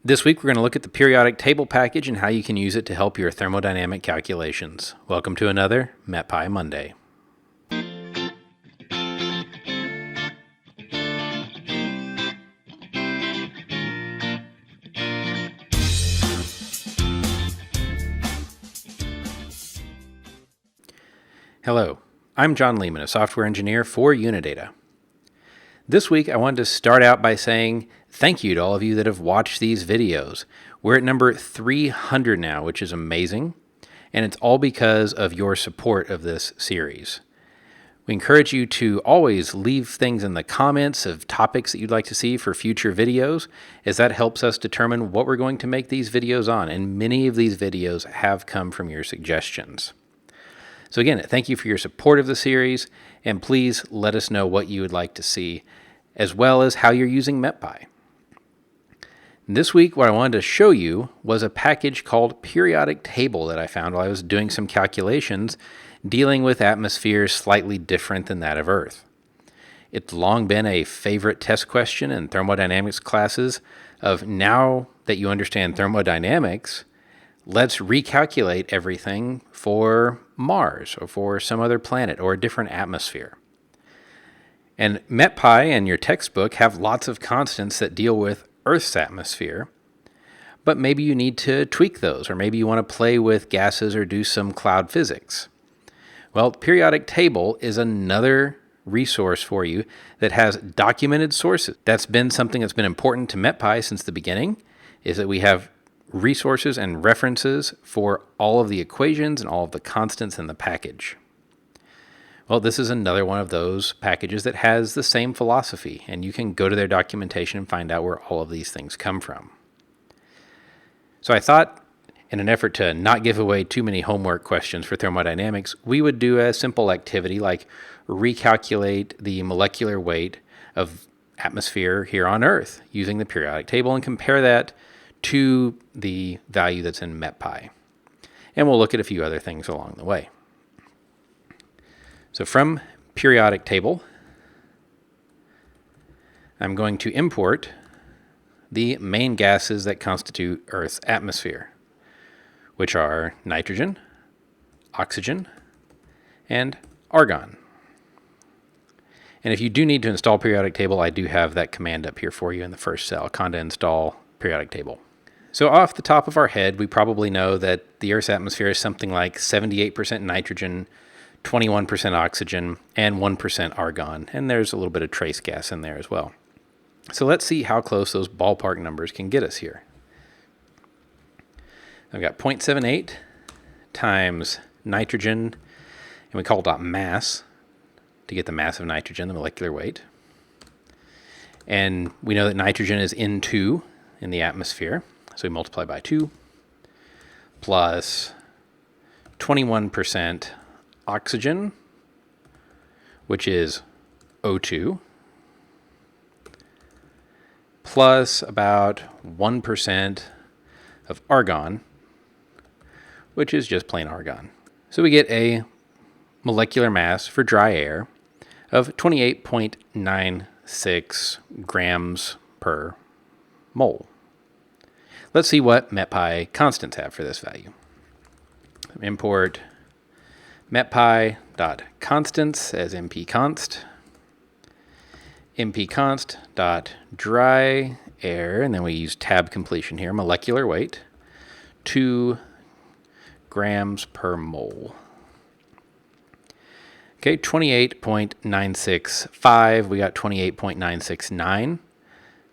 This week, we're going to look at the periodic table package and how you can use it to help your thermodynamic calculations. Welcome to another MetPy Monday. Hello, I'm John Lehman, a software engineer for Unidata. This week, I wanted to start out by saying thank you to all of you that have watched these videos. We're at number 300 now, which is amazing, and it's all because of your support of this series. We encourage you to always leave things in the comments of topics that you'd like to see for future videos, as that helps us determine what we're going to make these videos on, and many of these videos have come from your suggestions. So again, thank you for your support of the series, and please let us know what you would like to see, as well as how you're using MetPy. This week, what I wanted to show you was a package called PeriodicTable that I found while I was doing some calculations dealing with atmospheres slightly different than that of Earth. It's long been a favorite test question in thermodynamics classes of, now that you understand thermodynamics, let's recalculate everything for Mars or for some other planet or a different atmosphere. And MetPy and your textbook have lots of constants that deal with Earth's atmosphere, but maybe you need to tweak those, or maybe you want to play with gases or do some cloud physics. Well, PeriodicTable is another resource for you that has documented sources. That's been something that's been important to MetPy since the beginning, is that we have resources and references for all of the equations and all of the constants in the package. Well, this is another one of those packages that has the same philosophy, and you can go to their documentation and find out where all of these things come from. So I thought, in an effort to not give away too many homework questions for thermodynamics, we would do a simple activity like recalculate the molecular weight of atmosphere here on Earth using the periodic table and compare that to the value that's in MetPy. And we'll look at a few other things along the way. So from PeriodicTable, I'm going to import the main gases that constitute Earth's atmosphere, which are nitrogen, oxygen, and argon. And if you do need to install PeriodicTable, I do have that command up here for you in the first cell, conda install PeriodicTable. So off the top of our head, we probably know that the Earth's atmosphere is something like 78% nitrogen, 21% oxygen, and 1% argon. And there's a little bit of trace gas in there as well. So let's see how close those ballpark numbers can get us here. I've got 0.78 times nitrogen, and we call it mass to get the mass of nitrogen, the molecular weight. And we know that nitrogen is N2 in the atmosphere, so we multiply by 2, plus 21% oxygen, which is O2, plus about 1% of argon, which is just plain argon. So we get a molecular mass for dry air of 28.96 grams per mole. Let's see what MetPy constants have for this value. Import MetPy.constants as mpconst, mpconst.dry air, and then we use tab completion here, molecular weight, 2 grams per mole. Okay, 28.965, we got 28.969,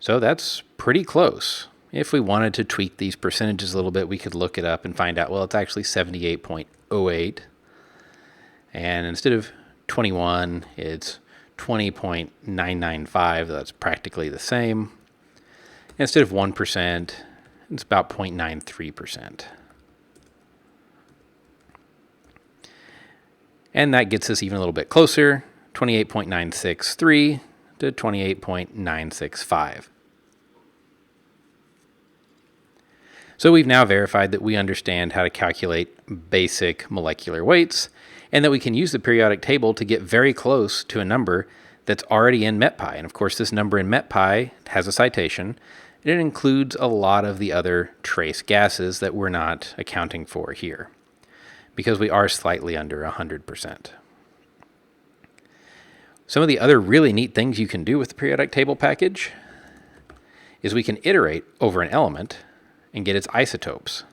so that's pretty close. If we wanted to tweak these percentages a little bit, we could look it up and find out, well, it's actually 78.08. And instead of 21, it's 20.995. That's practically the same. Instead of 1%, it's about 0.93%. And that gets us even a little bit closer, 28.963 to 28.965. So we've now verified that we understand how to calculate basic molecular weights, and that we can use the periodic table to get very close to a number that's already in MetPy. And of course, this number in MetPy has a citation, It includes a lot of the other trace gases that we're not accounting for here, because we are slightly under 100%. Some of the other really neat things you can do with the periodic table package is we can iterate over an element and get its isotopes.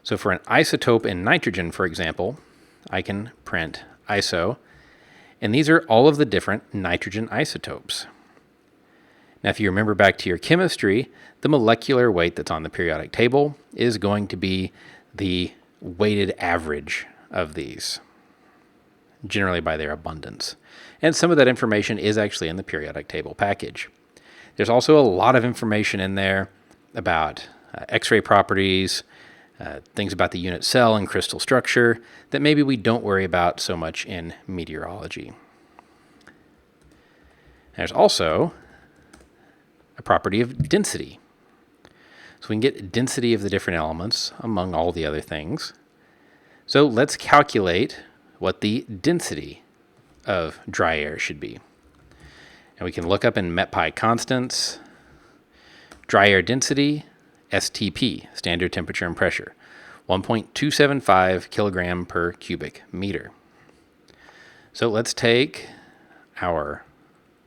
So for an isotope in nitrogen, for example, I can print iso, and these are all of the different nitrogen isotopes. Now, if you remember back to your chemistry, the molecular weight that's on the periodic table is going to be the weighted average of these, generally by their abundance. And some of that information is actually in the periodic table package. There's also a lot of information in there about X-ray properties, things about the unit cell and crystal structure that maybe we don't worry about so much in meteorology. There's also a property of density. So we can get density of the different elements among all the other things. So let's calculate what the density of dry air should be. And we can look up in MetPy constants, dry air density, STP, standard temperature and pressure, 1.275 kilogram per cubic meter. So let's take our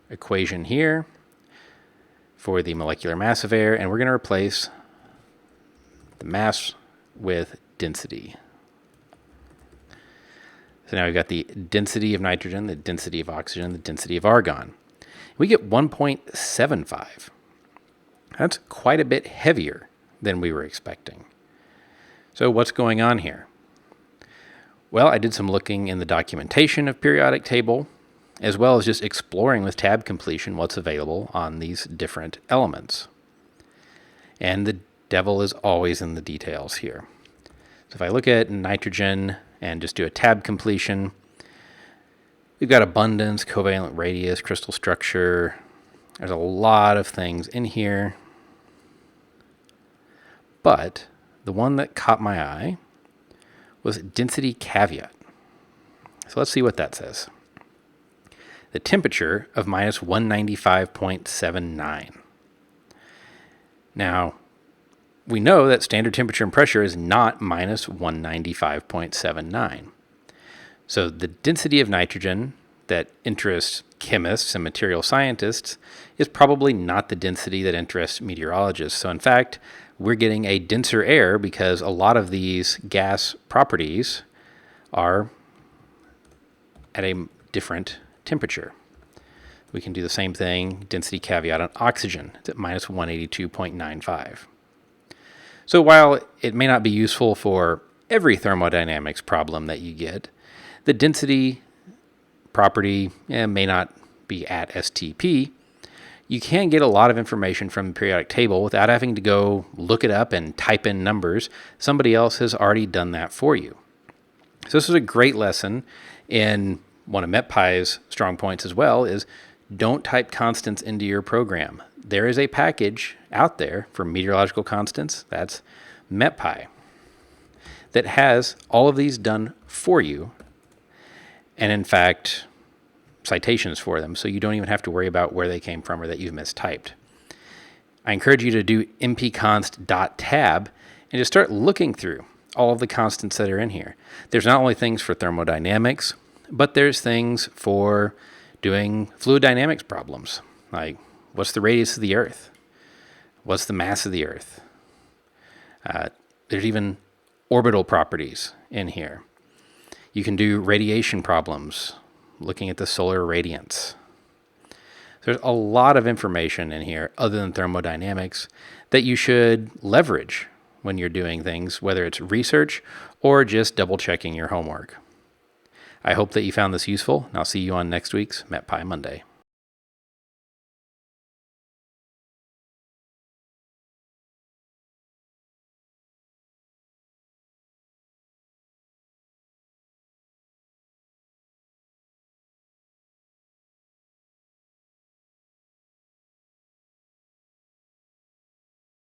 equation here for the molecular mass of air, and we're going to replace the mass with density. So now we've got the density of nitrogen, the density of oxygen, the density of argon. We get 1.75. That's quite a bit heavier than we were expecting. So what's going on here? Well, I did some looking in the documentation of periodic table, as well as just exploring with tab completion what's available on these different elements. And the devil is always in the details here. So if I look at nitrogen and just do a tab completion, we've got abundance, covalent radius, crystal structure. There's a lot of things in here. But the one that caught my eye was density caveat. So let's see what that says. The temperature of minus 195.79. Now, we know that standard temperature and pressure is not minus 195.79. So the density of nitrogen that interests chemists and material scientists is probably not the density that interests meteorologists. So in fact, we're getting a denser air because a lot of these gas properties are at a different temperature. We can do the same thing, density caveat on oxygen. It's at minus 182.95. So while it may not be useful for every thermodynamics problem that you get, the density property may not be at STP. You can get a lot of information from the periodic table without having to go look it up and type in numbers. Somebody else has already done that for you. So this is a great lesson in one of MetPy's strong points as well is don't type constants into your program. There is a package out there for meteorological constants, that's MetPy, that has all of these done for you, and in fact, citations for them, so you don't even have to worry about where they came from or that you've mistyped. I encourage you to do mpconst.tab and just start looking through all of the constants that are in here. There's not only things for thermodynamics, but there's things for doing fluid dynamics problems, like what's the radius of the Earth? What's the mass of the Earth? There's even orbital properties in here. You can do radiation problems, looking at the solar radiance. There's a lot of information in here other than thermodynamics that you should leverage when you're doing things, whether it's research or just double checking your homework. I hope that you found this useful, and I'll see you on next week's MetPy Monday.